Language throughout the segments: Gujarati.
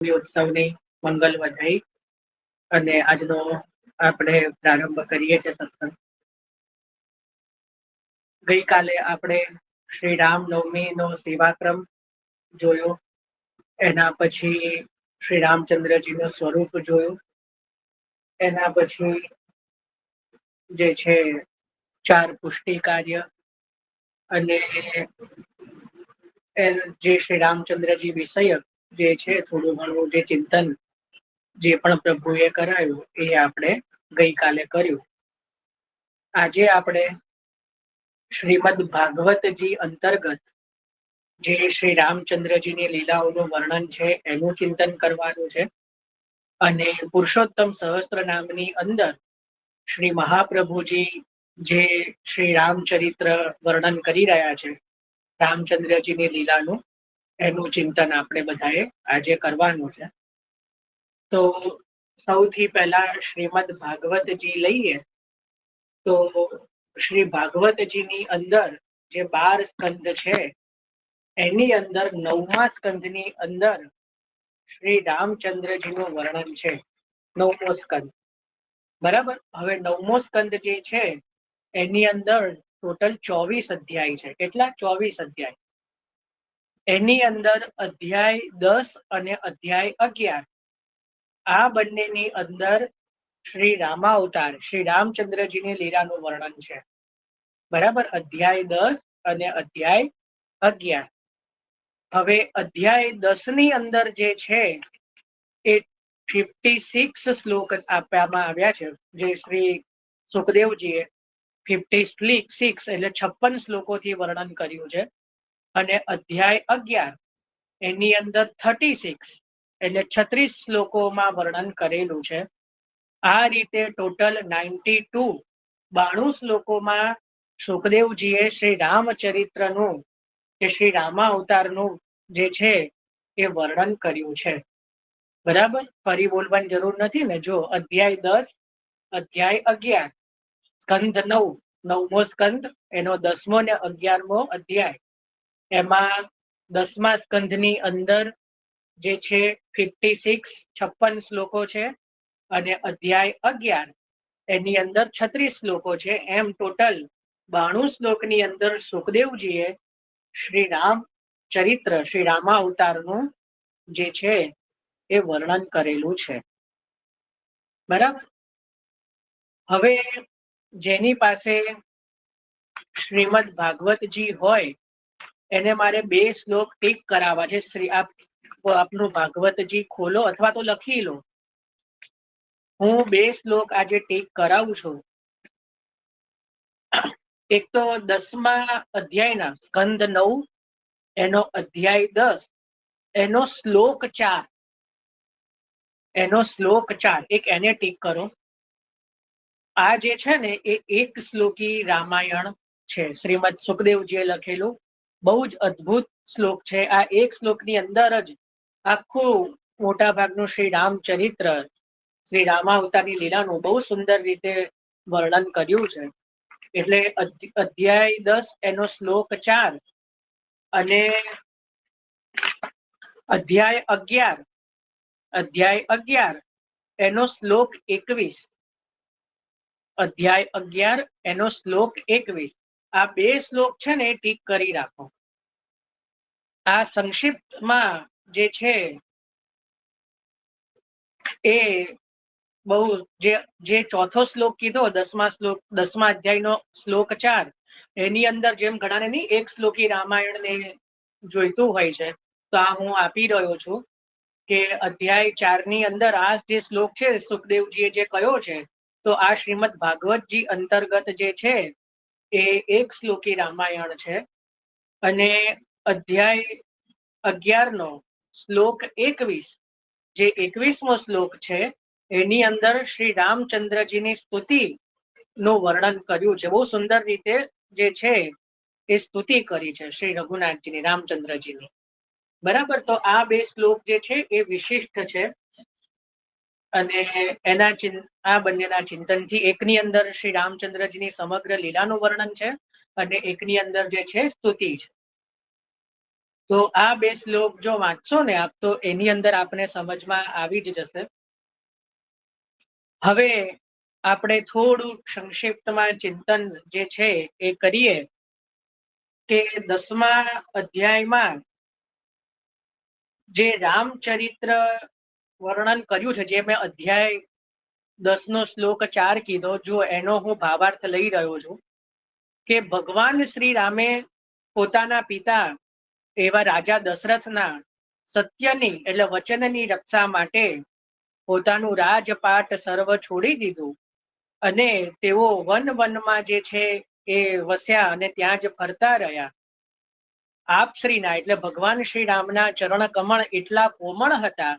ઉત્સવની મંગલ વધાઈ અને આજનો આપણે પ્રારંભ કરીએ છીએ સત્સંગ. ગઈકાલે આપણે શ્રી રામનવમીનો સેવાક્રમ જોયો. એના પછી શ્રી રામચંદ્રજીનું સ્વરૂપ જોયું. એના પછી જે છે 4 પુષ્ટિ કાર્ય અને જે શ્રી રામચંદ્રજી વિષયક જે છે થોડું ઘણું જે ચિંતન જે પણ પ્રભુએ કરાયું એ આપણે ગઈકાલે કર્યું. આજે આપણે શ્રીમદ ભાગવતજી અંતર્ગત જે શ્રી રામચંદ્રજીની લીલાઓનું વર્ણન છે એનું ચિંતન કરવાનું છે. અને પુરુષોત્તમ સહસ્ત્ર નામની અંદર શ્રી મહાપ્રભુજી જે શ્રી રામચરિત્ર વર્ણન કરી રહ્યા છે, રામચંદ્રજીની લીલાનું, એનું ચિંતન આપણે બધાએ આજે કરવાનું છે. તો સૌથી પહેલા શ્રીમદ ભાગવતજી લઈએ તો શ્રી ભાગવતજીની અંદર જે 12 સ્કંદ છે એની અંદર 9મા સ્કંદની અંદર શ્રી રામચંદ્રજીનું વર્ણન છે. 9મો સ્કંદ, બરાબર. હવે 9મો સ્કંદ જે છે એની અંદર ટોટલ 24 અધ્યાય છે. કેટલા? 24 અધ્યાય. એની અંદર અધ્યાય 10 અને અધ્યાય 11 આ બંનેની અંદર શ્રી રામાવતાર, શ્રી રામચંદ્રજીની લીલાનું વર્ણન છે. બરાબર. અધ્યાય 10 અને અધ્યાય 11. હવે અધ્યાય 10 ની અંદર જે છે એ 56 શ્લોક આપવામાં આવ્યા છે, જે શ્રી સુખદેવજીએ 56 એટલે 56 શ્લોકોથી વર્ણન કર્યું છે. અને અધ્યાય 11 એની અંદર 36 એટલે 36 શ્લોકોમાં વર્ણન કરેલું છે. આ રીતે ટોટલ 92 શ્લોકોમાં સુખદેવજીએ શ્રી રામચરિત્રનું, કે શ્રી રામા અવતારનું જે છે એ વર્ણન કર્યું છે. બરાબર. ફરી બોલવાની જરૂર નથી ને. જો અધ્યાય 10, અધ્યાય 11, સ્કંદ 9, 9મો સ્કંદ, એનો 10મો ને 11મો અધ્યાય. એમાં 10મા સ્કંદની અંદર જે છે 56 શ્લોકો છે અને અધ્યાય 11 એની અંદર 36 શ્લોકો છે. એમ ટોટલ 92 શ્લોકની અંદર સુખદેવજીએ શ્રી રામ ચરિત્ર, શ્રી રામા અવતારનું જે છે એ વર્ણન કરેલું છે. બરાબર. હવે જેની પાસે શ્રીમદ ભાગવતજી હોય એને મારે 2 શ્લોક ટીક કરાવવા છે. આપનું ભાગવતજી ખોલો અથવા તો લખી લો. હું 2 શ્લોક આજે ટીક કરાવું છું. એક તો 10મા અધ્યાયના સ્કંદ 9 એનો અધ્યાય 10 એનો શ્લોક 4, એનો શ્લોક 4 એક એને ટીક કરો. આ જે છે ને એ 1 શ્લોકી રામાયણ છે, શ્રીમદ સુખદેવજીએ લખેલું. બહુ જ અદ્ભુત શ્લોક છે. આ 1 શ્લોકની અંદર જ આખું મોટા ભાગનું શ્રી રામચરિત્ર, શ્રી રામાવતારની લીલાનું બહુ સુંદર રીતે વર્ણન કર્યું છે. એટલે અધ્યાય 10 એનો શ્લોક 4 અને અધ્યાય 11 એનો શ્લોક 21, અધ્યાય 11 એનો શ્લોક 21. આ 2 શ્લોક છે ને ટીક કરી રાખો. આ સંક્ષિપ્તમાં જે છે એ બહુ જે ચોથો શ્લોક કીધો, 10મા અધ્યાયનો શ્લોક 4, એની અંદર જેમ ઘણાને નહીં 1 શ્લોકી રામાયણને જોઈતું હોય છે, તો આ હું આપી રહ્યો છું કે અધ્યાય 4 ની અંદર આ જે શ્લોક છે સુખદેવજીએ જે કયો છે, તો આ શ્રીમદ ભાગવતજી અંતર્ગત જે છે એ 1 શ્લોકી રામાયણ છે. અને અધ્યાય 11નો શ્લોક 21, જે 21મો શ્લોક છે એની અંદર શ્રી રામચંદ્રજીની સ્તુતિ નું વર્ણન કર્યું છે. બહુ સુંદર રીતે જે છે એ સ્તુતિ કરી છે શ્રી રઘુનાથજીની, રામચંદ્રજીની. બરાબર. તો આ 2 શ્લોક જે છે એ વિશિષ્ટ છે. અને આ બંનેના ચિંતનથી એકની અંદર શ્રી રામચંદ્રજીની સમગ્ર લીલાનું વર્ણન છે અને એકની અંદર જે છે સ્તુતિ છે. તો આ બે શ્લોક જો વાંચશો ને આપ તો એની અંદર આપને સમજમાં આવી જ જશે. હવે આપણે થોડું સંક્ષિપ્તમાં ચિંતન જે છે એ કરીએ કે 10મા અધ્યાયમાં જે રામચરિત્ર વર્ણન કર્યું છે, જે મેં અધ્યાય 10નો શ્લોક 4 કીધો, જો એનો હું ભાવાર્થ લઈ રહ્યો છું કે ભગવાન શ્રી રામે પોતાના પિતા એવા રાજા દશરથના સત્યની એટલે વચનની રક્ષા માટે પોતાનું રાજપાટ સર્વ છોડી દીધું અને તેઓ વનમાં જે છે એ વસ્યા અને ત્યાં જ ફરતા રહ્યા. આપ શ્રીના એટલે ભગવાન શ્રી રામના ચરણ કમળ એટલા કોમળ હતા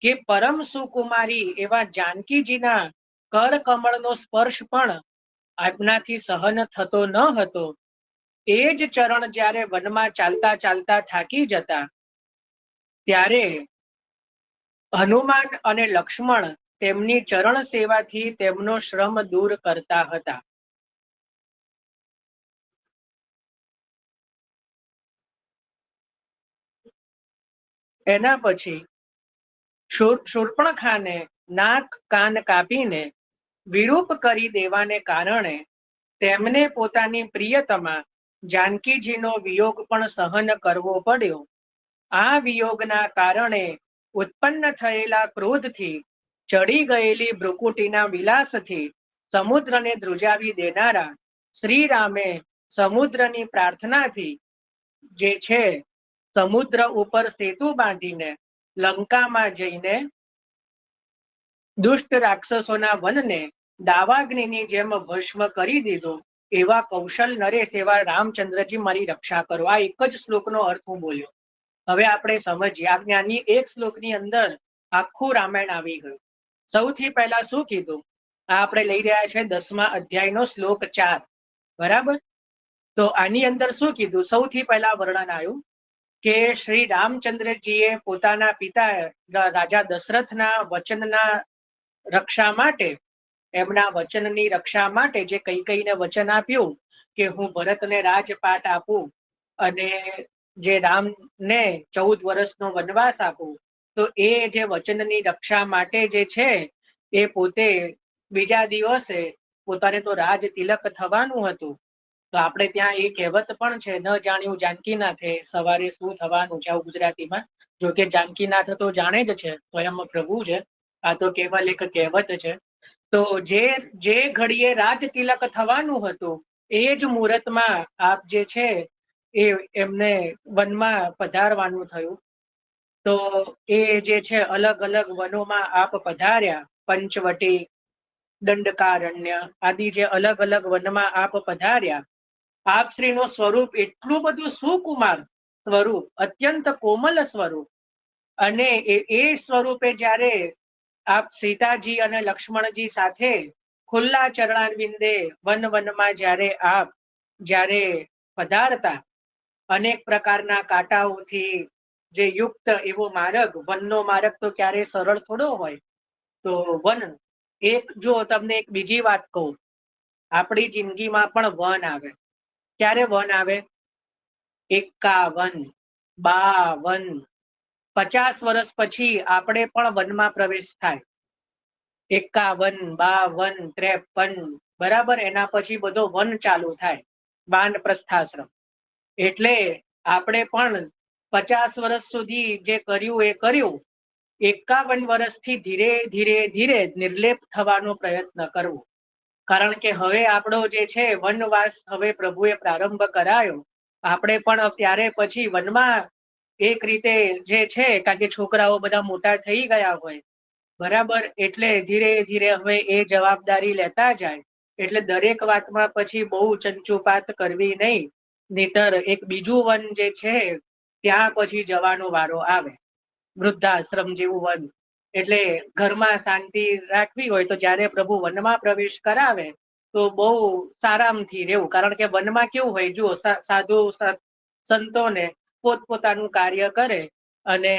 કે પરમ સુકુમારી એવા જાનકીજીના કર કમળનો સ્પર્શ પણ આપનાથી સહન થતો ન હતો. એ જ ચરણ જ્યારે વનમાં ચાલતા ચાલતા થાકી જતા ત્યારે હનુમાન અને લક્ષ્મણ તેમની ચરણ સેવાથી તેમનો શ્રમ દૂર કરતા હતા. એના પછી શૂર્પણખાને નાક કાન કાપીને વિરૂપ કરી દેવાને કારણે તેમને પોતાની પ્રિયતમા જાનકીજીનો વિયોગ પણ સહન કરવો પડ્યો. આ વિયોગના કારણે ઉત્પન્ન થયેલા ક્રોધથી ચડી ગયેલી ભ્રુકુટીના વિલાસથી સમુદ્રને ધ્રુજાવી દેનારા શ્રી રામે સમુદ્રની પ્રાર્થનાથી જે છે સમુદ્ર ઉપર સેતુ બાંધીને લંકામાં જઈને દુષ્ટ રાક્ષસોના વનને દાવાગ્નિની જેમ ભસ્મ કરી દીધો. એવા કૌશલ નરેશ એવા રામચંદ્રજી મારી રક્ષા કરો. આ એક જ શ્લોકનો અર્થ હું બોલ્યો. હવે આપણે સમજીએ. આ જ્ઞાનની એક શ્લોકની અંદર આખું રામાયણ આવી ગયું. સૌથી પહેલા શું કીધું? આ આપણે લઈ રહ્યા છે 10મા અધ્યાયનો શ્લોક 4, બરાબર? તો આની અંદર શું કીધું? સૌથી પહેલા વર્ણન આવ્યું કે શ્રી રામચંદ્રજીએ પોતાના પિતા રાજા દશરથના વચનના રક્ષા માટે, એમના વચનની રક્ષા માટે જે કૈકેયીને વચન આપ્યું કે હું ભરતને રાજપાટ આપું અને જે રામને 14 વર્ષનો વનવાસ આપું, તો એ જે વચનની રક્ષા માટે જે છે એ પોતે બીજા દિવસે પોતાને તો રાજ તિલક થવાનું હતું. તો આપણે ત્યાં એ કહેવત પણ છે, ન જાણ્યું જાનકીનાથે સવારે શું થવાનું છે, આવું ગુજરાતીમાં. જો કે જાનકીનાથ તો જાણે જ છે, સ્વયં પ્રભુ છે. આ તો કેવલ એક કહેવત છે. તો જે ઘડીએ રાજ તિલક થવાનું હતું એ જ મુહૂર્તમાં આપ જે છે એ એમને વનમાં પધારવાનું થયું. તો એ જે છે અલગ અલગ વનોમાં આપ પધાર્યા. પંચવટી, દંડકારણ્ય આદિ જે અલગ અલગ વનમાં આપ પધાર્યા. આપ શ્રીનું સ્વરૂપ એટલું બધું સુકુમાર સ્વરૂપ, અત્યંત કોમલ સ્વરૂપ, અને એ સ્વરૂપે જ્યારે આપ સીતાજી અને લક્ષ્મણજી સાથે ખુલ્લા ચરણારવિંદે વનમાં જ્યારે પધારતા, અનેક પ્રકારના કાંટાઓથી જે યુક્ત એવો માર્ગ, વનનો માર્ગ તો ક્યારે સરળ થોડો હોય. તો વન એક, જો તમને એક બીજી વાત કહું, આપણી જિંદગીમાં પણ વન આવે. ક્યારે વન આવે? 51, 52, 50 વર્ષ પછી આપણે પણ વનમાં પ્રવેશ થાય. 51, 52, 53, બરાબર. એના પછી બધો વન ચાલુ થાય, વાનપ્રસ્થાશ્રમ. એટલે આપણે પણ 50 વર્ષ સુધી જે કર્યું એ કર્યું. 51 વર્ષથી ધીરે ધીરે ધીરે નિર્લેપ થવાનો પ્રયત્ન કરવો. કારણ કે હવે આપણો જે છે વનવાસ હવે પ્રભુએ પ્રારંભ કરાયો. આપણે પણ ત્યારે પછી વનમાં એક રીતે જે છે, કારણ કે છોકરાઓ બધા મોટા થઈ ગયા હોય, બરાબર. એટલે ધીરે ધીરે હવે એ જવાબદારી લેતા જાય. એટલે દરેક વાતમાં પછી બહુ ચંચુપાત કરવી નહીં, નહીતર એક બીજું વન જે છે ત્યાં પછી જવાનો વારો આવે, વૃદ્ધાશ્રમ જેવું વન. એટલે ઘરમાં શાંતિ રાખવી હોય તો જ્યારે પ્રભુ વનમાં પ્રવેશ કરાવે તો બહુ સારામથી રહેવું. કારણ કે વનમાં કેવું હોય, જુઓ, સાધુ સંતોને પોતપોતાનું કાર્ય કરે અને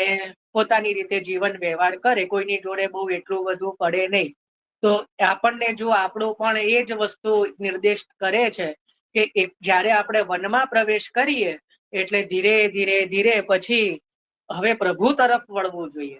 પોતાની રીતે જીવન વ્યવહાર કરે, કોઈની જોડે બહુ એટલું બધું પડે નહીં. તો આપણને જો આપણું પણ એ જ વસ્તુ નિર્દેશ કરે છે કે જ્યારે આપણે વનમાં પ્રવેશ કરીએ એટલે ધીરે ધીરે ધીરે પછી હવે પ્રભુ તરફ વળવું જોઈએ.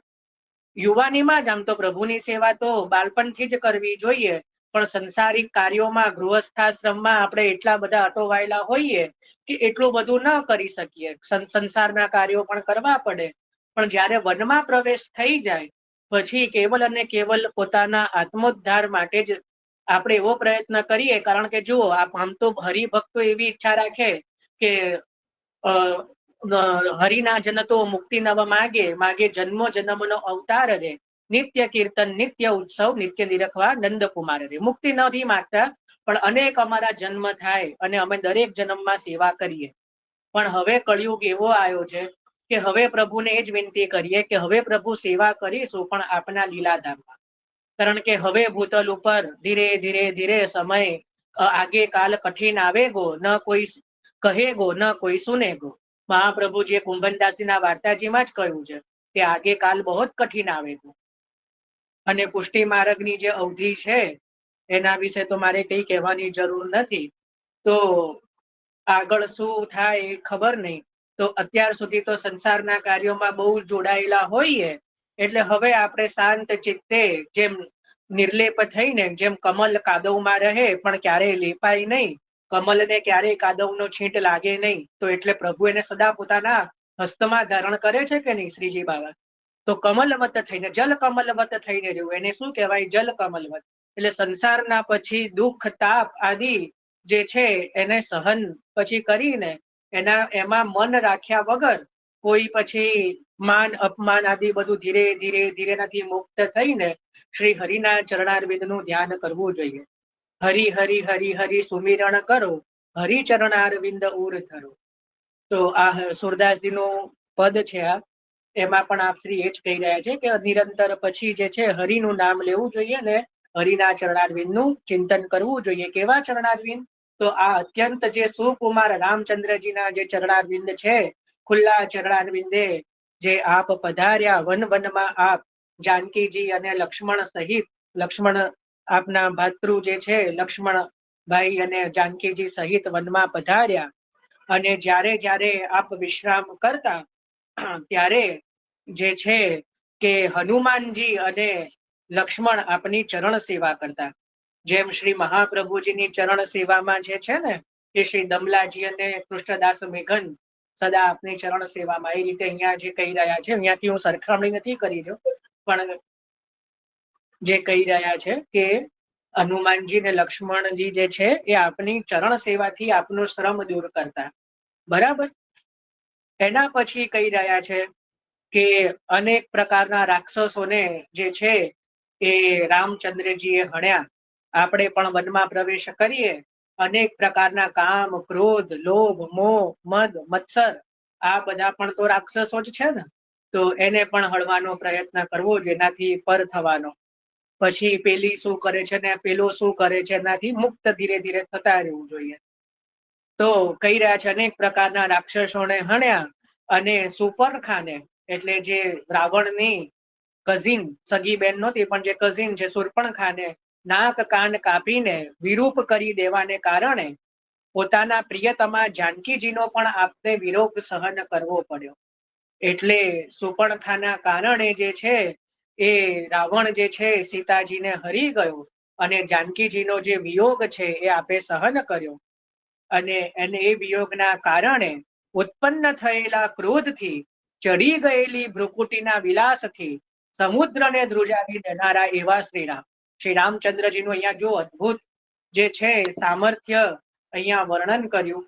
યુવાનીમાં જ આમ તો પ્રભુની સેવા તો બાળપણથી જ કરવી જોઈએ, પણ સંસારિક કાર્યોમાં ગૃહસ્થાશ્રમમાં આપણે એટલા બધા અટવાયેલા હોઈએ કે એટલું બધું ન કરી શકીએ. સંસારના કાર્યો પણ કરવા પડે, પણ જ્યારે વનમાં પ્રવેશ થઈ જાય પછી કેવલ અને કેવલ પોતાના આત્મોદ્ધાર માટે જ આપણે એવો પ્રયત્ન કરીએ. કારણ કે જુઓ, આમ તો હરિભક્તો એવી ઈચ્છા રાખે કે હરિના જન તો મુક્તિ નવ માગે, માગે જન્મો જન્મનો અવતાર રે, નિત્ય કીર્તન નિત્ય ઉત્સવ નિત્ય નિરખવા નંદકુમાર રે. મુક્તિ નથી માંગતા, પણ અનેક અમારા જન્મ થાય અને અમે દરેક જન્મમાં સેવા કરીએ. પણ હવે કળિયુગ એવો આવ્યો છે કે હવે પ્રભુને એ જ વિનંતી કરીએ કે હવે પ્રભુ સેવા કરીશું પણ આપના લીલાધામમાં. કારણ કે હવે ભૂતલ ઉપર ધીરે ધીરે ધીરે સમય આગે કાલ કઠિન આવેગો, ન કોઈ કહેગો ન કોઈ સુનેગો. મહાપ્રભુજીએ કુંભનદાસીના વાર્તાજીમાં જ કહ્યું છે કે આગે કાલ બહુ કઠિન આવેગો. અને પુષ્ટિ માર્ગની જે અવધિ છે એના વિશે તો મારે કઈ કહેવાની જરૂર નથી. તો આગળ શું થાય એ ખબર નહીં. તો અત્યાર સુધી તો સંસારના કાર્યોમાં બહુ જોડાયેલા હોઈએ, એટલે હવે આપણે શાંત ચિત્તે જેમ નિર્લેપ થઈને, જેમ કમલ કાદવમાં રહે પણ ક્યારેય લેપાય નહીં, કમલને ક્યારેય કાદવનો છીંટ લાગે નહીં, તો એટલે પ્રભુ એને સદા પોતાના હસ્તમાં ધારણ કરે છે કે નહીં શ્રીજી બાબા. તો કમલવત થઈને, જલ કમલવત થઈને રહ્યું, એને શું કહેવાય? જલ કમલવત. એટલે સંસારના પછી દુઃખ તાપ આદિ જે છે એને સહન પછી કરીને એમાં મન રાખ્યા વગર કોઈ પછી માન અપમાન આદિ બધું ધીરે ધીરે ધીરે નથી મુક્ત થઈને શ્રી હરિના ચરણારવિંદનું ધ્યાન કરવું જોઈએ. હરિ હરિ હરિ હરિ સુમિરણ કરો, હરિ ચરણારવિંદ ઉર ધરો. તો આ સુરદાસજીનું પદ છે. આ એમાં પણ આપ શ્રી એ જ કહી રહ્યા છે કે નિરંતર પછી જે છે હરિનું નામ લેવું જોઈએ ને હરિના ચરણારવિંદનું ચિંતન કરવું જોઈએ. કેવા ચરણારવિંદ? તો આ અત્યંત જે સુકુમાર રામચંદ્રજીના જે ચરણારવિંદ છે, ખુલ્લા ચરણારવિંદે જે આપ પધાર્યા વન વનમાં, આપ જાનકીજી અને લક્ષ્મણ સહિત, લક્ષ્મણ આપના ભાતૃ જે છે લક્ષ્મણભાઈ અને જાનકીજી સહિત વનમાં પધાર્યા. અને જ્યારે જ્યારે આપ વિશ્રામ કરતા ત્યારે જે છે કે હનુમાનજી અને લક્ષ્મણ આપની ચરણ સેવા કરતા. જેમ શ્રી મહાપ્રભુજીની ચરણ સેવામાં જે છે ને એ શ્રી દમલાજી અને કૃષ્ણદાસ મેઘન સદા આપની ચરણ સેવામાં, એ રીતે અહીંયા જે કહી રહ્યા છે, અહીંયાથી હું સરખામણી નથી કરી રહ્યો, પણ જે કહી રહ્યા છે કે હનુમાનજી ને લક્ષ્મણજી જે છે એ આપની ચરણ સેવાથી આપનું શ્રમ દૂર કરતા. બરાબર. એના પછી કહી રહ્યા છે કે અનેક પ્રકારના રાક્ષસોને જે છે એ રામચંદ્રજીએ હણ્યા. આપણે પણ વનમાં પ્રવેશ કરીએ, અનેક પ્રકારના કામ ક્રોધ લોભ મોહ મદ મત્સર આ બધા પણ તો રાક્ષસો જ છે ને. તો એને પણ હળવાનો પ્રયત્ન કરવો, જેનાથી પર થવાનો. પછી પેલી શું કરે છે ને પેલો શું કરે છે, એનાથી મુક્ત ધીરે ધીરે થતા રહેવું જોઈએ. તો કહી રહ્યા છે અનેક પ્રકારના રાક્ષસોને હણ્યા અને સુપર્ણખાને, એટલે જે રાવણની કઝિન, સગી બેન નહોતી પણ જે કઝિન છે, સુર્પણખાને નાક કાન કાપીને વિરૂપ કરી દેવાને કારણે પોતાના પ્રિયતમા જાનકીજીનો પણ આપને વિરોધ સહન કરવો પડ્યો. એટલે સુપર્ણખાના કારણે જે છે એ રાવણ જે છે સીતાજીને હરી ગયો અને જાનકીજીનો જે વિયોગ છે એ આપે સહન કર્યો. અને એને એ વિયોગના કારણે ઉત્પન્ન થયેલા ક્રોધથી, ચડી ગયેલી ભ્રુકુટીના વિલાસથી સમુદ્રને ધ્રુજાવી દેનારા એવા શ્રીરામ. શ્રી રામચંદ્રજીનું અહીંયા જો અદ્ભુત જે છે સામર્થ્ય અહીંયા વર્ણન કર્યું.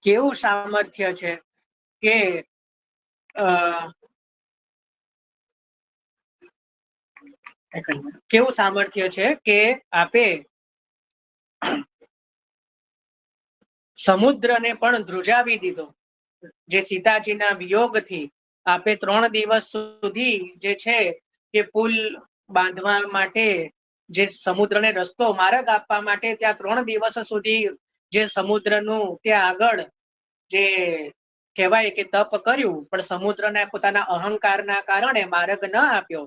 કેવું સામર્થ્ય છે કે કેવું સામર્થ્ય છે કે આપે સમુદ્રને પણ ધ્રુજાવી દીધો. જે સીતાજીના વિયોગથી આપે 3 દિવસ સુધી જે છે કે પુલ બાંધવા માટે, જે સમુદ્રને રસ્તો માર્ગ આપવા માટે ત્યાં 3 દિવસ સુધી જે સમુદ્રનું ત્યાં આગળ જે કહેવાય કે તપ કર્યું, પણ સમુદ્રને પોતાના અહંકારના કારણે માર્ગ ન આપ્યો.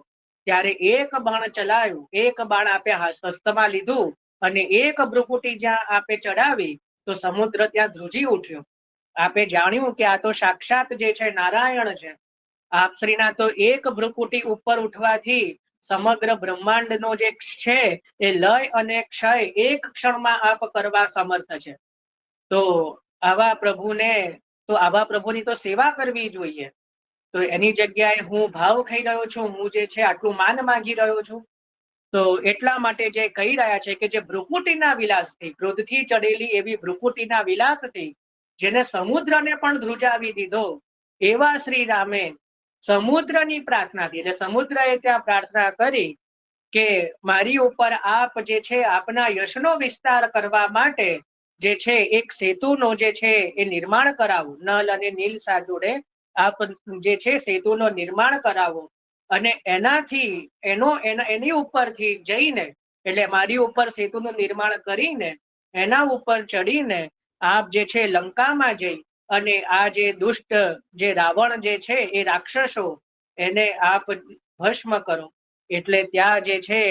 ત્યારે એક બાણ ચલાવ્યું, એક બાણ આપે હસ્તમાં લીધું અને એક ભ્રુકુટી જ્યાં આપે ચડાવી તો સમુદ્ર ત્યાં ધ્રુજી ઉઠ્યો. આપે જાણ્યું કે આ તો સાક્ષાત જે છે નારાયણ છે. આપ શ્રીના તો એક ભ્રુકુટી ઉપર ઉઠવાથી સમગ્ર બ્રહ્માંડનો જે છે એ લય અને ક્ષય એક ક્ષણમાં આપ કરવા સમર્થ છે. તો આવા પ્રભુને તો આવા પ્રભુની તો સેવા કરવી જોઈએ. તો એની જગ્યાએ હું ભાવ ખાઈ રહ્યો છું, હું જે છે આટલું માન માંગી રહ્યો છું. તો એટલા માટે જે કહી રહ્યા છે કે જે ભ્રુકુટીના વિલાસથી, ક્રોધથી ચડેલી એવી ભ્રુકુટીના વિલાસથી જેને સમુદ્રને પણ ધ્રુજાવી દીધો, એવા શ્રી રામે સમુદ્રની પ્રાર્થનાથી, એટલે સમુદ્રએ ત્યાં પ્રાર્થના કરી કે મારી ઉપર આપ જે છે આપના યશનો વિસ્તાર કરવા માટે જે છે એક સેતુનો જે છે એ નિર્માણ કરાવો. નલ અને નીલ જોડે આપ જે છે સેતુનો નિર્માણ કરાવો અને એનાથી એની ઉપરથી જઈને, એટલે મારી ઉપર સેતુનું નિર્માણ કરીને એના ઉપર ચડીને આપ જે છે લંકામાં જઈ અને આ જે દુષ્ટ જે રાવણ જે છે એ રાક્ષસો એને આપ ભસ્મ કરો. એટલે ત્યાં જે છે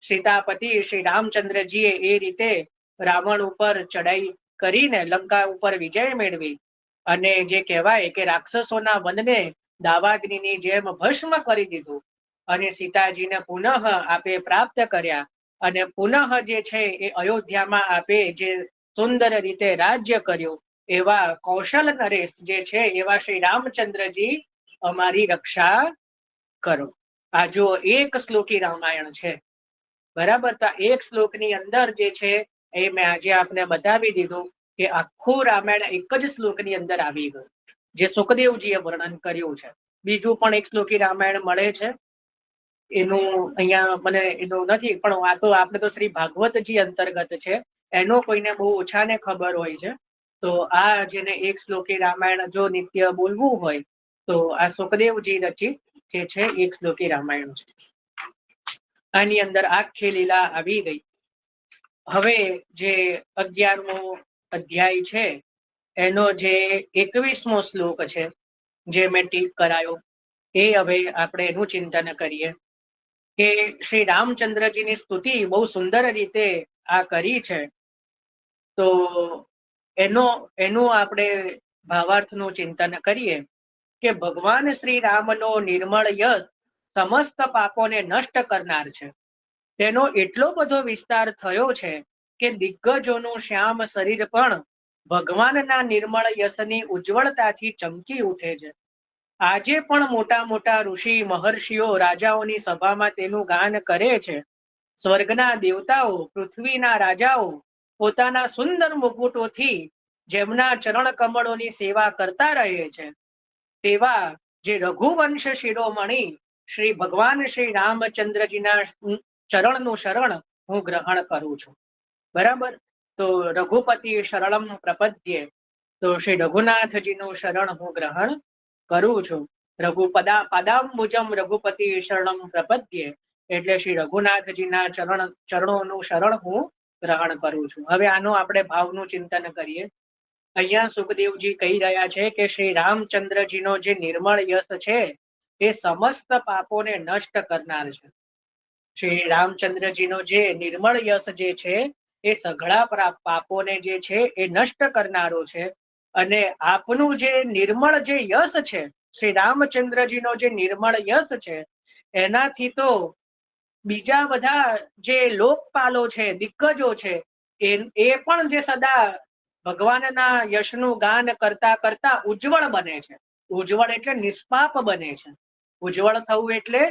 સીતાપતિ શ્રી રામચંદ્રજીએ એ રીતે રાવણ ઉપર ચડાઈ કરીને લંકા ઉપર વિજય મેળવી અને જે કહેવાય કે રાક્ષસોના વનને દાવાગ્નિની જેમ ભસ્મ કરી દીધું અને સીતાજીને પુનઃ આપે પ્રાપ્ત કર્યા અને પુનઃ જે છે એ અયોધ્યામાં આપે જે સુંદર રીતે રાજ્ય કર્યું. એવા કૌશલ નરેશ જે છે એવા શ્રી રામચંદ્રજી અમારી રક્ષા કરો. આ જો એક શ્લોકી રામાયણ છે, બરાબર. તો એક શ્લોકની અંદર જે છે એ મેં આજે આપને બતાવી દીધું કે આખું રામાયણ એક જ શ્લોકની અંદર આવી ગયું, જે સુખદેવજીએ વર્ણન કર્યું છે. બીજું પણ એક શ્લોકી રામાયણ મળે છે, એનું અહીંયા મને એનું નથી, પણ આ તો આપણે તો શ્રી ભાગવતજી અંતર્ગત છે, એનો કોઈને બહુ ઓછાને ખબર હોય છે. તો આ જેને એક શ્લોકી રામાયણ જો નિત્ય બોલવું હોય તો આ સુખદેવજી રચિત જે છે એક શ્લોકી રામાયણ છે. આની અંદર આખી લીલા આવી ગઈ. હવે જે 11મો અધ્યાય છે એનો જે 21મો શ્લોક છે જે મેં ટીક કરાયો, એ હવે આપણે એનું ચિંતન કરીએ કે શ્રી રામચંદ્રજીની સ્તુતિ બહુ સુંદર રીતે આ કરી છે. તો એનું આપણે ભાવાર્થનું ચિંતન કરીએ કે ભગવાન શ્રી રામનો નિર્મળ યશ સમસ્ત પાપોને નષ્ટ કરનાર છે. તેનો એટલો બધો વિસ્તાર થયો છે કે દિગ્ગજોનું શ્યામ શરીર પણ ભગવાનના નિર્મળ યશની ઉજ્જવળતાથી ચમકી ઉઠે છે. આજે પણ મોટા મોટા ઋષિ મહર્ષિઓ રાજાઓની સભામાં તેનું ગાન કરે છે. સ્વર્ગના દેવતાઓ, પૃથ્વીના રાજાઓ પોતાના સુંદર મુકુટોથી જેમના ચરણ કમળોની સેવા કરતા રહે છે, તેવા જે રઘુવંશ શિરોમણી શ્રી ભગવાન શ્રી રામચંદ્રજીના ચરણનું શરણ હું ગ્રહણ કરું છું. બરાબર. તો રઘુપતિ શરણમ પ્રપદ્યે, તો શ્રી રઘુનાથજીનું શરણ હું ગ્રહણ કરું છું. પદામ્બુજમ રઘુપતિ શરણમ પ્રપદ્યે, એટલે શ્રી રઘુનાથજીના ચરણોનું શરણ હું ગ્રહણ કરું છું. હવે આનો આપણે ભાવનું ચિંતન કરીએ. અહીંયા સુખદેવજી કહી રહ્યા છે કે શ્રી રામચંદ્રજીનો જે નિર્મળ યશ છે એ સમસ્ત પાપોને નષ્ટ કરનાર છે. શ્રી રામચંદ્રજીનો જે નિર્મળ યશ જે છે એ સઘળા પાપોને જે છે એ નષ્ટ કરનારો છે. અને આપનું જે નિર્મળ જે યશ છે, શ્રી રામચંદ્રજીનો જે નિર્મળ યશ છે, એનાથી તો બીજા બધા જે લોકપાલો છે, દિગ્ગજો છે, એ પણ જે સદા ભગવાનના યશનું ગાન કરતા કરતા ઉજ્જવળ બને છે. ઉજ્જવળ એટલે નિષ્પાપ બને છે. ઉજ્જવળ થવું એટલે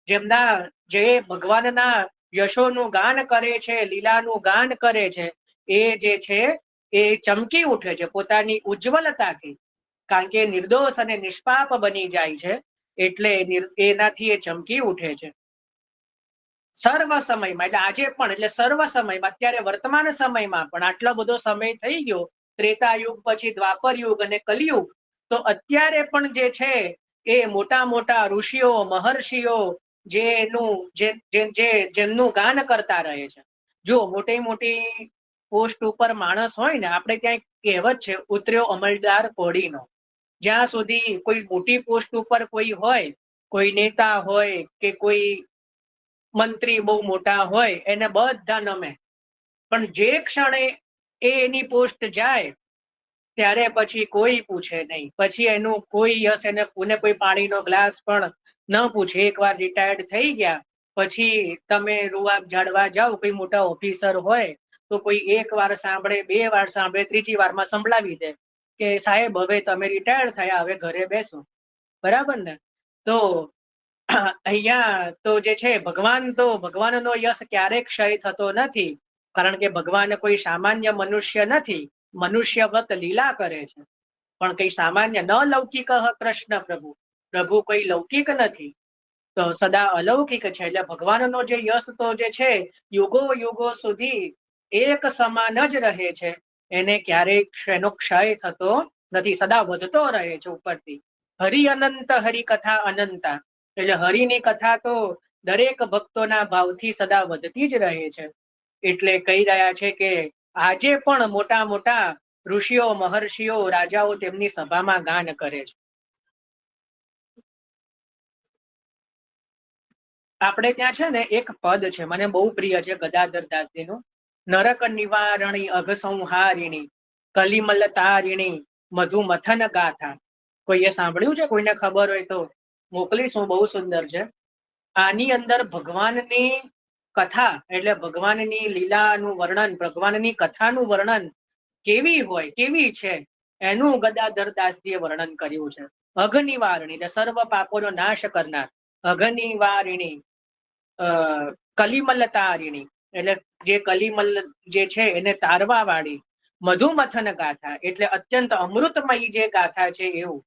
જેમના જે ભગવાનના યશોનું ગાન કરે છે, લીલાનું ગાન કરે છે, એ જે છે એ ચમકી ઉઠે છે પોતાની ઉજ્જવલતાથી. કારણ કે નિર્દોષ અને નિષ્પાપ બની જાય છે, એટલે એનાથી એ ચમકી ઉઠે છે. સર્વ સમયમાં, એટલે આજે પણ, એટલે સર્વ સમયમાં, અત્યારે વર્તમાન સમયમાં પણ આટલો બધો સમય થઈ ગયો, ત્રેતા યુગ પછી દ્વાપર યુગ અને કલિયુગ, તો અત્યારે પણ જે છે એ મોટા મોટા ઋષિઓ મહર્ષિઓ જેમનું ગાન કરતા રહે છે. જો મોટી મોટી પોસ્ટ ઉપર માણસ હોય ને, આપણે ત્યાં કહેવત છે, ઉતર્યો અમલદાર કોડીનો. જ્યાં સુધી કોઈ મોટી પોસ્ટ ઉપર કોઈ હોય, કોઈ નેતા હોય કે કોઈ મંત્રી બહુ મોટા હોય, એને બધા નમે. પણ જે ક્ષણે એની પોસ્ટ જાય ત્યારે પછી કોઈ પૂછે નહીં, પછી એનું કોઈ યશ એને કોઈ પાણીનો ગ્લાસ પણ ન પૂછે. એકવાર રિટાયર્ડ થઈ ગયા પછી તમે રૂઆબ ઝાડવા જાઓ, કોઈ મોટા ઓફિસર હોય તો કોઈ એક વાર સાંભળે, 2 વાર સાંભળે, ત્રીજી વારમાં સંભળાવી દે કે સાહેબ હવે તમે રિટાયર્ડ થયા, હવે ઘરે બેસો. બરાબર ને? તો અહીંયા તો જે છે ભગવાનનો યશ ક્યારેક ક્ષય થતો નથી, કારણ કે ભગવાન કોઈ સામાન્ય મનુષ્ય નથી, મનુષ્યવત લીલા કરે છે, પણ કઈ સામાન્ય ન લૌકિક કૃષ્ણ પ્રભુ, પ્રભુ કોઈ લૌકિક નથી, તો સદા અલૌકિક છે. એટલે ભગવાનનો જે યશ તો જે છે યુગો યુગો સુધી એક સમાન જ રહે છે, એને ક્યારેક એનો ક્ષય થતો નથી, સદા વધતો રહે છે ઉપરથી. હરિ અનંત, હરિ કથા અનંતા, એટલે હરિની કથા તો દરેક ભક્તોના ભાવથી સદા વધતી જ રહે છે. એટલે કહી રહ્યા છે કે આજે પણ મોટા મોટા ઋષિઓ, મહર્ષિઓ, રાજાઓ તેમની સભામાં ગાન કરે છે. આપણે ત્યાં છે ને એક પદ છે, મને બહુ પ્રિય છે ગદાધર દાસજીનું. નરક નિવારણી, અઘ સંહારિણી, કલિમલ તારિણી, મધુમથન ગાથા. કોઈએ સાંભળ્યું છે? કોઈને ખબર હોય તો મોકલીશું, બહુ સુંદર છે. આની અંદર ભગવાનની કથા એટલે ભગવાનની લીલાનું વર્ણન, ભગવાનની કથાનું વર્ણન કેવી હોય, કેવી છે, એનું ગદાધર દાસજીએ વર્ણન કર્યું છે. અઘ નિવારણી એટલે સર્વ પાપોનો નાશ કરનાર, અઘ નિવારિણી, કલિમલ તારિણી એટલે જે કલિમલ જે છે એને તારવા વાળી, મધુમથન ગાથા એટલે અત્યંત અમૃતમયી જે ગાથા છે એવું.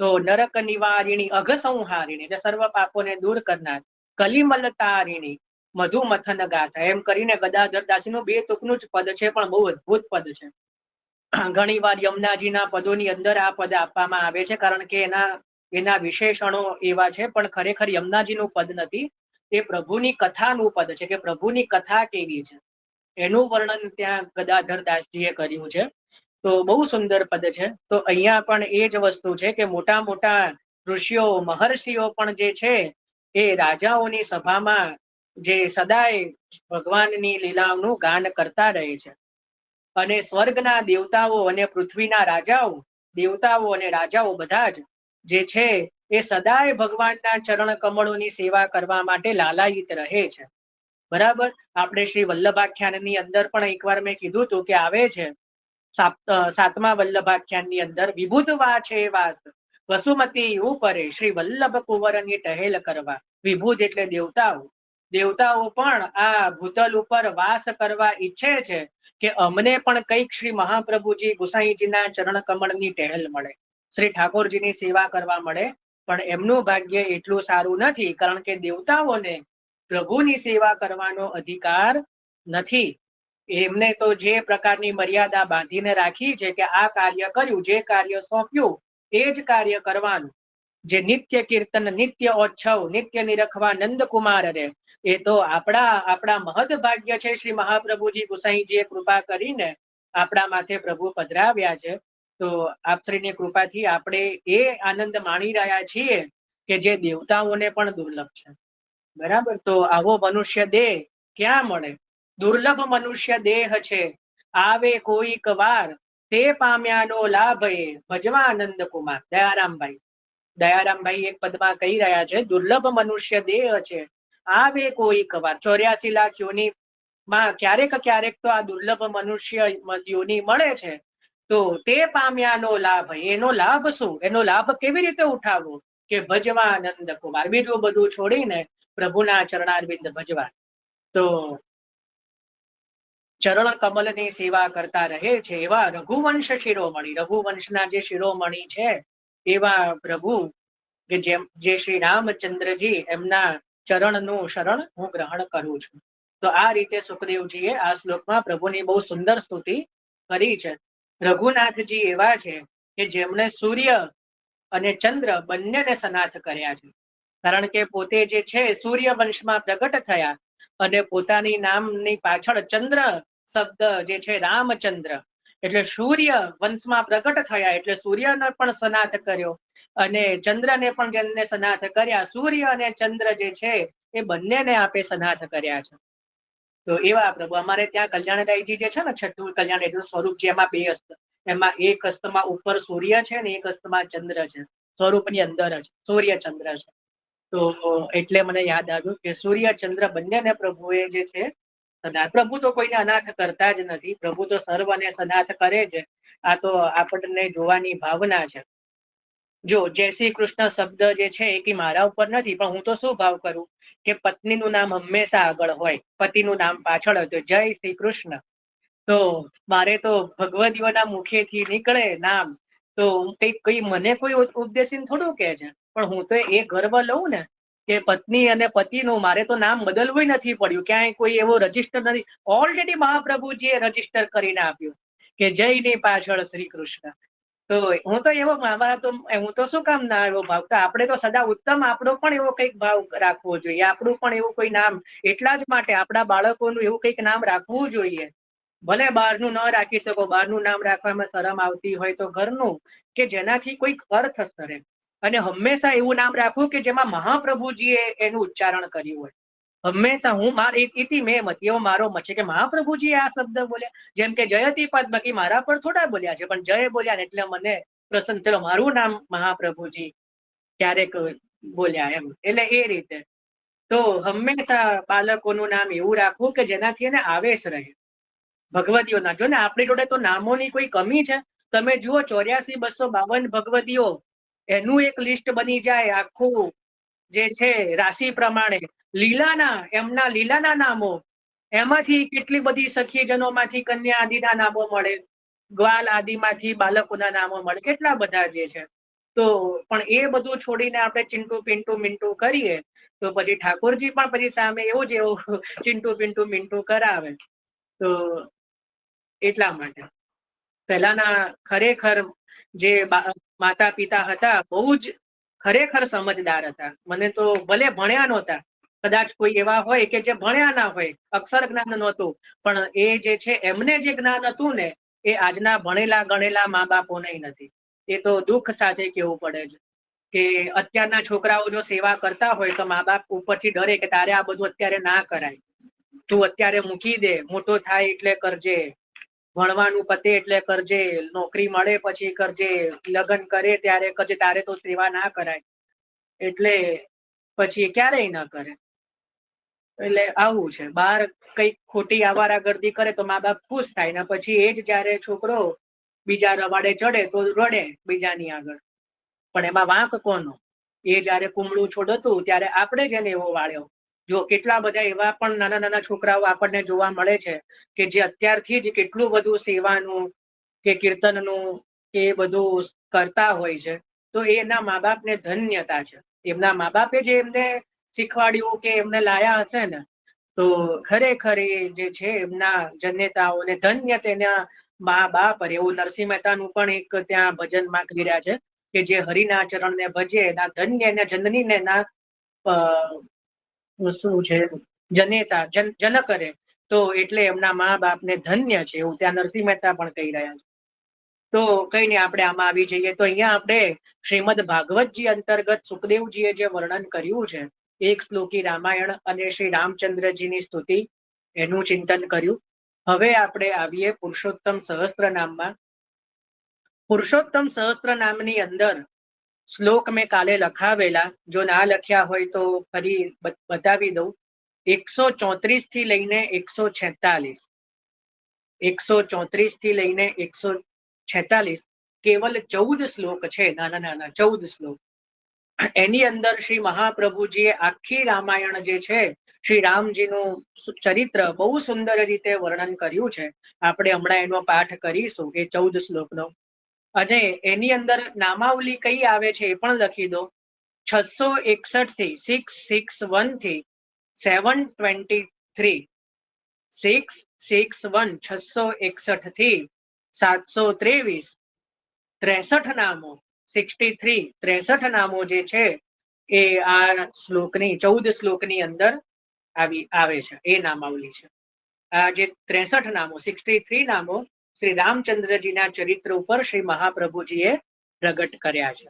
તો નરક નિવારિણી, અઘ સંહારિણી એટલે સર્વ પાપોને દૂર કરનાર, કલિમલ તારિણી, મધુમથન ગાથા, એમ કરીને ગદાધર દાસીનું 2 તુકનું જ પદ છે, પણ બહુ અદભુત પદ છે. ઘણી વાર યમુનાજીના પદોની અંદર આ પદ આપવામાં આવે છે, કારણ કે એના વિશેષણો એવા છે, પણ ખરેખર યમુનાજીનું પદ નથી, એ પ્રભુની કથાનું પદ છે, કે પ્રભુની કથા કેવી છે એનું વર્ણન ત્યાં ગદાધર દાસજીએ કર્યું છે. તો બહુ સુંદર પદ છે. તો અહીંયા પણ એ જ વસ્તુ છે કે મોટા મોટા ઋષિઓ, મહર્ષિઓ પણ જે છે એ રાજાઓની સભામાં જે સદાય ભગવાનની લીલાઓનું ગાન કરતા રહે છે. અને સ્વર્ગના દેવતાઓ અને પૃથ્વીના રાજાઓ, દેવતાઓ અને રાજાઓ બધા જ જે છે એ સદાય ભગવાનના ચરણ કમળોની સેવા કરવા માટે લાલાયિત રહે છે. બરાબર? આપણે શ્રી વલ્લભાખ્યાનની અંદર પણ એકવાર મેં કીધું હતું કે આવે છે 7મા વલ્લભાખ્યાનની અંદર, વિભૂત વા છે વાસ વસુમતી ઉપરે, શ્રી વલ્લભ કુંવરની ટહેલ કરવા. વિભૂત એટલે દેવતાઓ, દેવતાઓ પણ આ ભૂતલ ઉપર વાસ કરવા ઈચ્છે છે કે અમને પણ કંઈક શ્રી મહાપ્રભુજી ગુસાઈજીના ચરણ કમળની ટહેલ મળે, શ્રી ઠાકોરજીની સેવા કરવા મળે. પણ એમનું ભાગ્ય એટલું સારું નથી, કારણ કે દેવતાઓને પ્રભુની સેવા કરવાનો અધિકાર નથી. એમને તો જે પ્રકારની મર્યાદા બાંધીને રાખી છે કે આ કાર્ય કર્યું, જે કાર્ય સોંપ્યું એ જ કાર્ય કરવાનું. જે નિત્ય કીર્તન, નિત્ય ઓચ્છવ, નિત્ય નિરખવા નંદકુમાર રે, એ તો આપણા મહદ ભાગ્ય છે. શ્રી મહાપ્રભુજી ગુસાઈજીએ કૃપા કરીને આપણા માથે પ્રભુ પધરાવ્યા છે. તો આપશ્રીની કૃપાથી આપણે એ આનંદ માણી રહ્યા છીએ કે જે દેવતાઓને પણ દુર્લભ છે. બરાબર? તો આવો મનુષ્ય દેહ ક્યાં મળે? દુર્લભ મનુષ્ય દેહ છે, આવે કોઈક વાર, તે પામ્યાનો લાભ એ ભજવા આનંદ કુમાર. દયારામભાઈ એક પદમાં કહી રહ્યા છે, દુર્લભ મનુષ્ય દેહ છે, આવે કોઈક વાર. 84 લાખ યોની માં ક્યારેક ક્યારેક તો આ દુર્લભ મનુષ્ય યોની મળે છે. તો તે પામ્યાનો લાભ, એનો લાભ શું, એનો લાભ કેવી રીતે ઉઠાવવો? કે ભજવા આનંદ કુમાર, બીજું બધું છોડીને પ્રભુના ચરણારવિંદ ભજવા. તો ચરણ કમલની સેવા કરતા રહે છે એવા રઘુવંશ શિરોમણી, રઘુવંશના જે શિરોમણી છે એવા પ્રભુ કે જે શ્રી રામચંદ્રજી, એમના ચરણનું શરણ હું ગ્રહણ કરું છું. તો આ રીતે સુખદેવજીએ આ શ્લોકમાં પ્રભુની બહુ સુંદર સ્તુતિ કરી છે. રઘુનાથજી એવા છે કે જેમણે સૂર્ય અને ચંદ્ર બંનેને સનાથ કર્યા છે, કારણ કે પોતે જે છે સૂર્ય વંશમાં પ્રગટ થયા અને પોતાની નામની પાછળ ચંદ્ર શબ્દ જે છે, રામચંદ્ર એટલે સૂર્ય વંશમાં પ્રગટ થયા એટલે સૂર્યને પણ સનાથ કર્યો અને ચંદ્રને પણ જેમને સનાથ કર્યા, સૂર્ય અને ચંદ્ર જે છે એ બંનેને આપે સનાથ કર્યા છે. તો એવા પ્રભુ અમારે ત્યાં કલ્યાણરાયજી જે છે ને, છઠ્ઠું કલ્યાણ એટલું સ્વરૂપ છે, એમાં 2 એમાં એક હસ્તમાં ઉપર સૂર્ય છે ને એક હસ્તમાં ચંદ્ર છે, સ્વરૂપની અંદર જ સૂર્ય ચંદ્ર છે. તો એટલે મને યાદ આવ્યું કે સૂર્ય ચંદ્ર બંનેને પ્રભુએ જે છે પ્રભુ તો કોઈને અનાથ કરતા જ નથી, પ્રભુ તો સર્વને સનાથ કરે છે. આ તો આપણને જોવાની ભાવના છે. જો જય શ્રી કૃષ્ણ શબ્દ જે છે એ મારા ઉપર નથી, પણ હું તો શું ભાવ કરું કે પત્નીનું નામ હંમેશા આગળ હોય, પતિનું નામ પાછળ હોય. તો જય શ્રી કૃષ્ણ તો મારે તો ભગવદીઓના મુખેથી નીકળે નામ, તો કઈ મને કોઈ ઉપદેશીને થોડું કે છે, પણ હું તો એ ગર્વ લઉં ને કે પત્ની અને પતિનું મારે તો નામ બદલવું નથી પડ્યું, ક્યાંય કોઈ એવો રજીસ્ટર નથી. ઓલરેડી મહાપ્રભુજીએ રજીસ્ટર કરીને આપ્યું કે જય ની પાછળ શ્રી કૃષ્ણ. તો હું તો એવો મારા તો હું તો શું કામ ના એવો ભાવ, તો આપણે તો સદા ઉત્તમ આપણો પણ એવો કંઈક ભાવ રાખવો જોઈએ, આપણું પણ એવું કોઈ નામ એટલા જ માટે આપણા બાળકોનું એવું કંઈક નામ રાખવું જોઈએ. ભલે બહારનું ન રાખી શકો, બહારનું નામ રાખવામાં શરમ આવતી હોય તો ઘરનું, કે જેનાથી કોઈક અર્થ કરે. અને હંમેશા એવું નામ રાખવું કે જેમાં મહાપ્રભુજીએ એનું ઉચ્ચારણ કર્યું હોય. હંમેશા હું મેં મત એવો મારો મત છે કે મહાપ્રભુજીએ આ શબ્દ બોલ્યા, જેમ કે જયતિ પદ બાકી મારા પર થોડા બોલ્યા છે, પણ જય બોલ્યા ને એટલે મને પ્રસન્ન, ચલો મારું નામ મહાપ્રભુજી ક્યારેક બોલ્યા એમ, એટલે એ રીતે. તો હંમેશા બાળકોનું નામ એવું રાખવું કે જેનાથી એને આવેશ રહે ભગવતીઓના. જો ને આપણી જોડે તો નામોની કોઈ કમી છે? તમે જુઓ 84,252 ભગવતીઓ, એનું એક લિસ્ટ બની જાય આખું જે છે રાશિ પ્રમાણે. એમના લીલાના નામો, એમાંથી કેટલી બધી સખીજનોમાંથી કન્યા આદિના નામો મળે, ગ્વાલ આદિમાંથી બાળકોના નામો મળે, કેટલા બધા જે છે. તો પણ એ બધું છોડીને આપણે ચિંટુ પિન્ટુ મિન્ટુ કરીએ તો પછી ઠાકોરજી પણ પછી સામે એવું જ એવું ચિંટુ પિન્ટુ મિન્ટુ કરાવે. તો એટલા માટે પહેલાના ખરેખર જે માતા પિતા હતા બહુ જ ખરેખર સમજદાર હતા. મને તો ભલે ભણ્યા નહોતા, કદાચ કોઈ એવા હોય કે જે ભણ્યા ના હોય, અક્ષર જ્ઞાન નહોતું, પણ એ જે છે એમને જે જ્ઞાન હતું ને એ આજના ભણેલા ગણેલા મા બાપો નહીં નથી. એ તો દુઃખ સાથે કેવું પડે છે કે અત્યારના છોકરાઓ જો સેવા કરતા હોય તો મા બાપ ઉપરથી ડરે કે તારે આ બધું અત્યારે ના કરાય, તું અત્યારે મૂકી દે, મોટો થાય એટલે કરજે, ભણવાનું પતે એટલે કરજે, નોકરી મળે પછી કરજે, લગ્ન કરે ત્યારે કરજે, તારે તો સેવા ના કરાય. એટલે પછી ક્યારેય ના કરે. એટલે આવું છે, બહાર કઈક ખોટી આવારાગર્દી કરે તો મા બાપ ખુશ થાય ને પછી એ જ જયારે છોકરો બીજા રવાડે ચડે તો રડે બીજાની આગળ. પણ એમાં વાંક કોનો? એ જયારે કુમળું છોડ હતું ત્યારે આપણે જ એને એવો વાળ્યો. જો કેટલા બધા એવા પણ નાના નાના છોકરાઓ આપણને જોવા મળે છે કે જે અત્યારથી જ કેટલું બધું સેવાનું કે કીર્તનનું કે બધું કરતા હોય છે. તો એના મા બાપને ધન્યતા છે. એમના મા બાપે જે એમને શીખવાડ્યું કે એમને લાયા હશે ને, તો ખરેખર એ જે છે એમના જન્યતાઓને ધન્ય તેના મા બાપ. એવું નરસિંહ મહેતાનું પણ એક ત્યાં ભજનમાં કર્યા છે કે જે હરિના ચરણને ભજે એના ધન્ય ને જનની ને ના શું છે જનેતા જન કરે, તો એટલે એમના મા બાપને ધન્ય છે, એવું ત્યાં નરસિંહ મહેતા પણ કહી રહ્યા છે. તો કઈ નઈ આપણે આમાં આવી જઈએ તો અહીંયા આપણે શ્રીમદ ભાગવતજી અંતર્ગત સુખદેવજીએ જે વર્ણન કર્યું છે, એક શ્લોકી રામાયણ અને શ્રી રામચંદ્રજીની સ્તુતિ, એનું ચિંતન કર્યું. હવે આપણે આવીએ પુરુષોત્તમ સહસ્ત્ર નામમાં. પુરુષોત્તમ સહસ્ત્ર નામની અંદર શ્લોક મેં કાલે લખાવેલા, જો ના લખ્યા હોય તો ફરી બતાવી દઉં. 134 થી લઈને 146, 134 થી લઈને 146 કેવલ 14 શ્લોક છે, નાના નાના 14 શ્લોક. એની અંદર શ્રી મહાપ્રભુજીએ આખી રામાયણ જે છે શ્રી રામજીનું ચરિત્ર બહુ સુંદર રીતે વર્ણન કર્યું છે. આપણે હમણાં એનો પાઠ કરીશું એ 14 શ્લોકનો. અને એની અંદર નામાવલી કઈ આવે છે એ પણ લખી દો. 661 થી 661 થી 723, 661 661 થી 723, 63 નામો, 63 63 નામો જે છે એ આ શ્લોકની 14 શ્લોકની અંદર આવે છે, એ નામાવલી છે. આ જે 63 નામો 63 નામો શ્રી રામચંદ્રજીના ચરિત્ર ઉપર શ્રી મહાપ્રભુજીએ પ્રગટ કર્યા છે.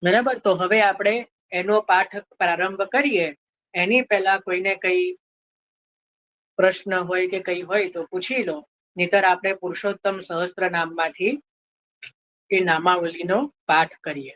બરાબર, તો હવે આપણે એનો પાઠ પ્રારંભ કરીએ. એની પહેલા કોઈને કઈ પ્રશ્ન હોય કે કઈ હોય તો પૂછી લો, નહીતર આપણે પુરુષોત્તમ સહસ્ત્ર નામમાંથી એ નામાવલીનો પાઠ કરીએ.